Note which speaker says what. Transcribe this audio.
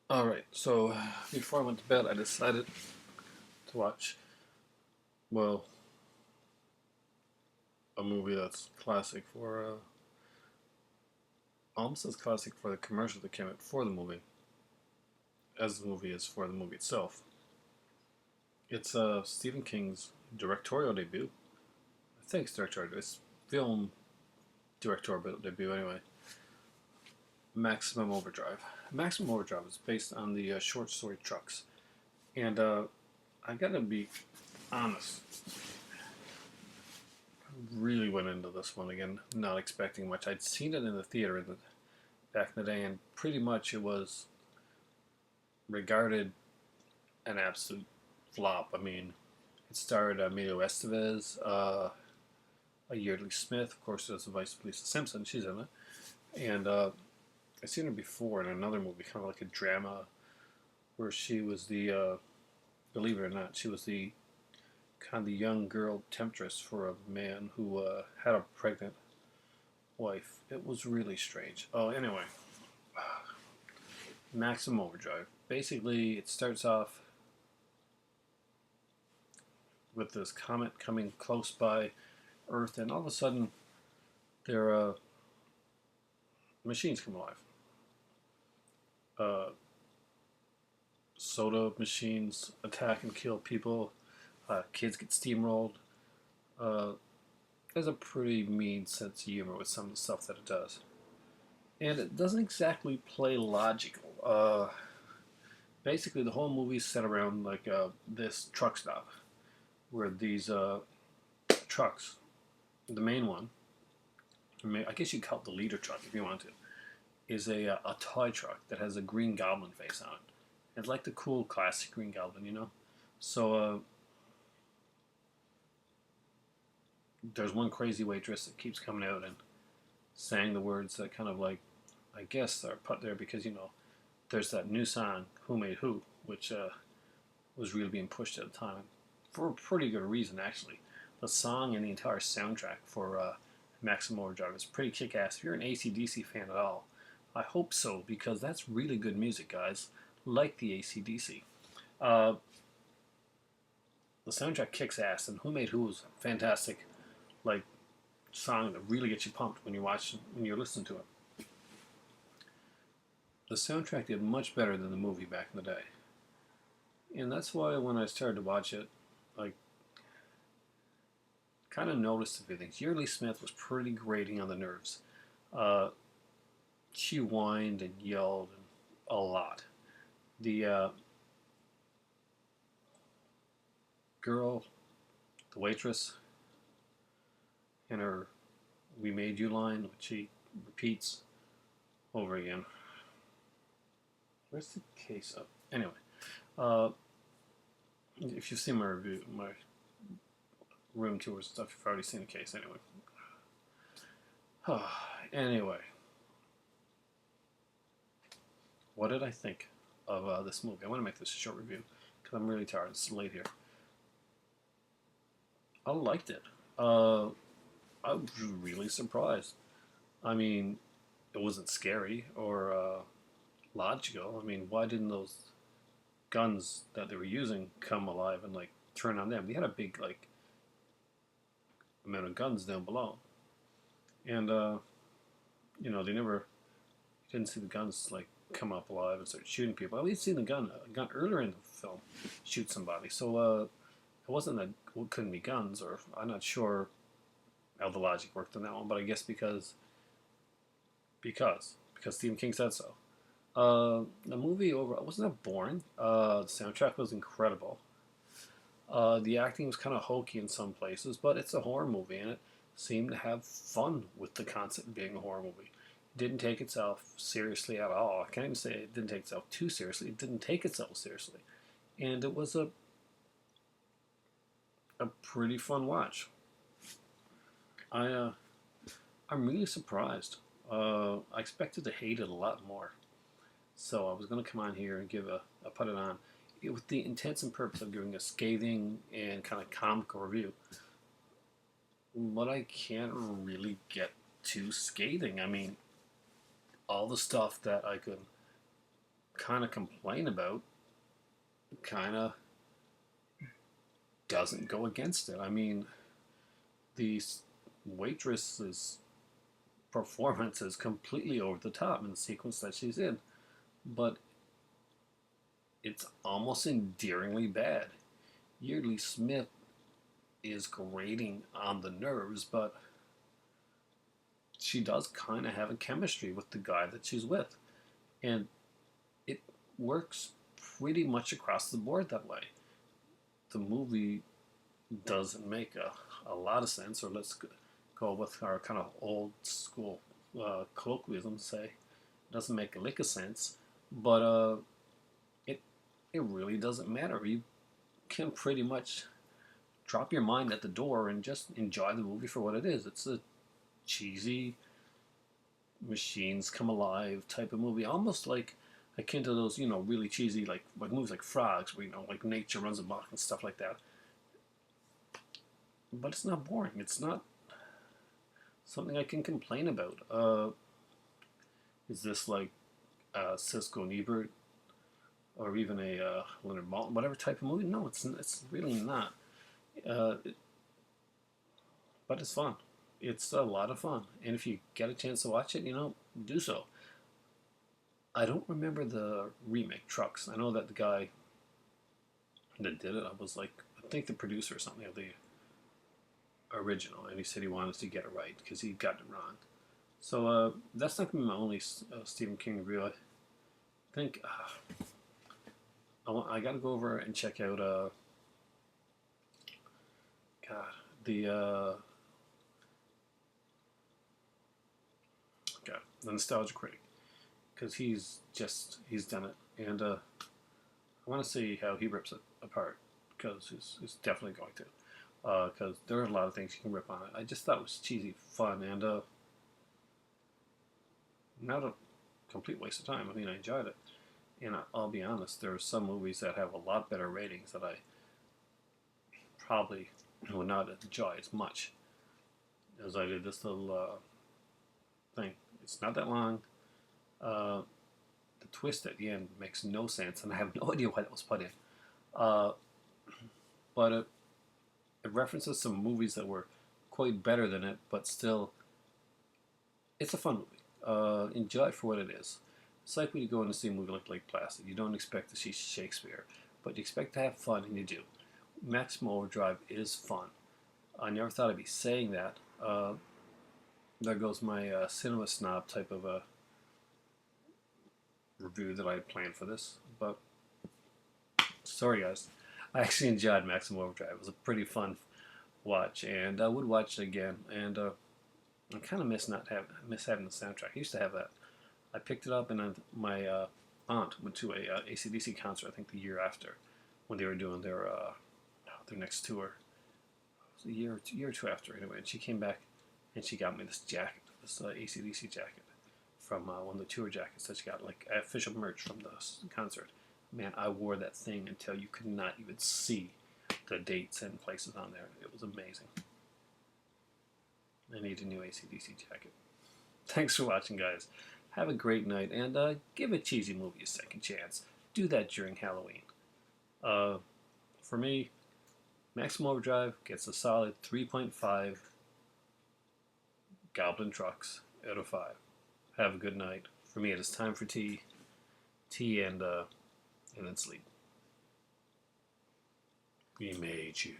Speaker 1: Alright, so before I went to bed, I decided to watch, well, a movie that's classic for, almost as classic for the commercial that came out for the movie as the movie is for the movie itself. It's Stephen King's directorial debut. I think it's directorial, it's film directorial debut anyway. Maximum Overdrive. Maximum Overdrive is based on the short story Trucks. And I gotta be honest, really went into this one again, not expecting much. I'd seen it in the theater back in the day, and pretty much it was regarded an absolute flop. I mean, it starred Emilio Estevez, a Yeardley Smith, of course, as the Vice of Lisa Simpson. She's in it, and I've seen her before in another movie, kind of like a drama, where she was believe it or not, she was the kind of the young girl temptress for a man who had a pregnant wife. It was really strange. Oh, anyway, Maximum Overdrive. Basically, it starts off with this comet coming close by Earth, and all of a sudden, their machines come alive. Uh, Soda machines attack and kill people. Kids get steamrolled. Uh, there's a pretty mean sense of humor with some of the stuff that it does. And it doesn't exactly play logical. Basically, the whole movie's set around like this truck stop where these trucks, the main one, I guess you call it the leader truck if you want to, is a toy truck that has a Green Goblin face on it. It's like the cool classic Green Goblin, you know? So there's one crazy waitress that keeps coming out and saying the words that kind of like, I guess, are put there because, there's that new song, Who Made Who, which was really being pushed at the time for a pretty good reason, actually. The song and the entire soundtrack for Maximum Overdrive is pretty kick ass. If you're an AC/DC fan at all, I hope so, because that's really good music, guys. Like the AC/DC. Uh, the soundtrack kicks ass, and Who Made Who is a fantastic, like, song that really gets you pumped when you're listening to it. The soundtrack did much better than the movie back in the day, and that's why when I started to watch it, like, kind of noticed a few things. Yeardley Smith was pretty grating on the nerves. Uh, she whined and yelled a lot. The girl, the waitress, in her "We Made You" line, which she repeats over again. Where's the case up? Anyway, uh, if you've seen my review, my room tours and stuff, you've already seen the case anyway. Anyway, what did I think of this movie? I want to make this a short review because I'm really tired. It's late here. I liked it. I was really surprised. I mean, it wasn't scary or logical. I mean, why didn't those guns that they were using come alive and like turn on them? We had a big like amount of guns down below, and they never didn't see the guns like come up alive and start shooting people. At least seen a gun earlier in the film shoot somebody. So it wasn't that it couldn't be guns, or I'm not sure how the logic worked on that one, but I guess because Stephen King said so. The movie overall wasn't that boring. The soundtrack was incredible. The acting was kind of hokey in some places, but it's a horror movie, and it seemed to have fun with the concept of being a horror movie. It didn't take itself seriously at all. I can't even say it didn't take itself too seriously. It didn't take itself seriously, and it was a pretty fun watch. I I'm really surprised. I expected to hate it a lot more. So I was going to come on here and put it on with the intents and purpose of giving a scathing and kind of comical review. But I can't really get too scathing. I mean, all the stuff that I could kind of complain about kind of doesn't go against it. I mean, the waitress's performance is completely over the top in the sequence that she's in, but it's almost endearingly bad. Yeardley Smith is grating on the nerves, but she does kind of have a chemistry with the guy that she's with. And it works pretty much across the board that way. The movie doesn't make a lot of sense, or let's go with our kind of old school colloquialism, say, it doesn't make a lick of sense, but it it really doesn't matter. You can pretty much drop your mind at the door and just enjoy the movie for what it is. It's a cheesy machines come alive type of movie, almost like akin to those really cheesy like movies like Frogs, where like nature runs amok and stuff like that. But it's not boring. It's not something I can complain about. Is this like Cisco and Ebert, or even a Leonard Maltin, whatever type of movie? No, it's really not. It, but it's fun. It's a lot of fun, and if you get a chance to watch it, do so. I don't remember the remake, Trucks. I know that the guy that did it, I was like, I think the producer or something of the original, and he said he wanted to get it right because he got it wrong. So that's not going to be my only Stephen King review. I think I got to go over and check out God, the Nostalgia Critic, because he's done it, and I want to see how he rips it apart, because he's definitely going to, because there are a lot of things you can rip on it. I just thought it was cheesy fun, and not a complete waste of time. I mean, I enjoyed it, and I'll be honest, there are some movies that have a lot better ratings that I probably would not enjoy as much as I did this little thing. It's not that long. The twist at the end makes no sense, and I have no idea why that was put in. But it references some movies that were quite better than it, but still, it's a fun movie. Enjoy it for what it is. It's like when you go in to see a movie like Lake Placid. You don't expect to see Shakespeare, but you expect to have fun, and you do. Maximum Overdrive is fun. I never thought I'd be saying that. There goes my cinema snob type of a review that I had planned for this. But sorry, guys. I actually enjoyed Maximum Overdrive. It was a pretty fun watch, and I would watch it again. And I kind of miss having the soundtrack. I used to have that. I picked it up, and my aunt went to a AC/DC concert. I think the year after, when they were doing their next tour. It was a year or two after, anyway. And she came back, and she got me this jacket, this AC/DC jacket, from one of the tour jackets that she got, like official merch from the concert. Man, I wore that thing until you could not even see the dates and places on there. It was amazing. I need a new AC/DC jacket. Thanks for watching, guys. Have a great night, and give a cheesy movie a second chance. Do that during Halloween. For me, Maximum Overdrive gets a solid 3.5 Goblin Trucks out of 5. Have a good night. For me, it is time for tea, and then sleep. We made you.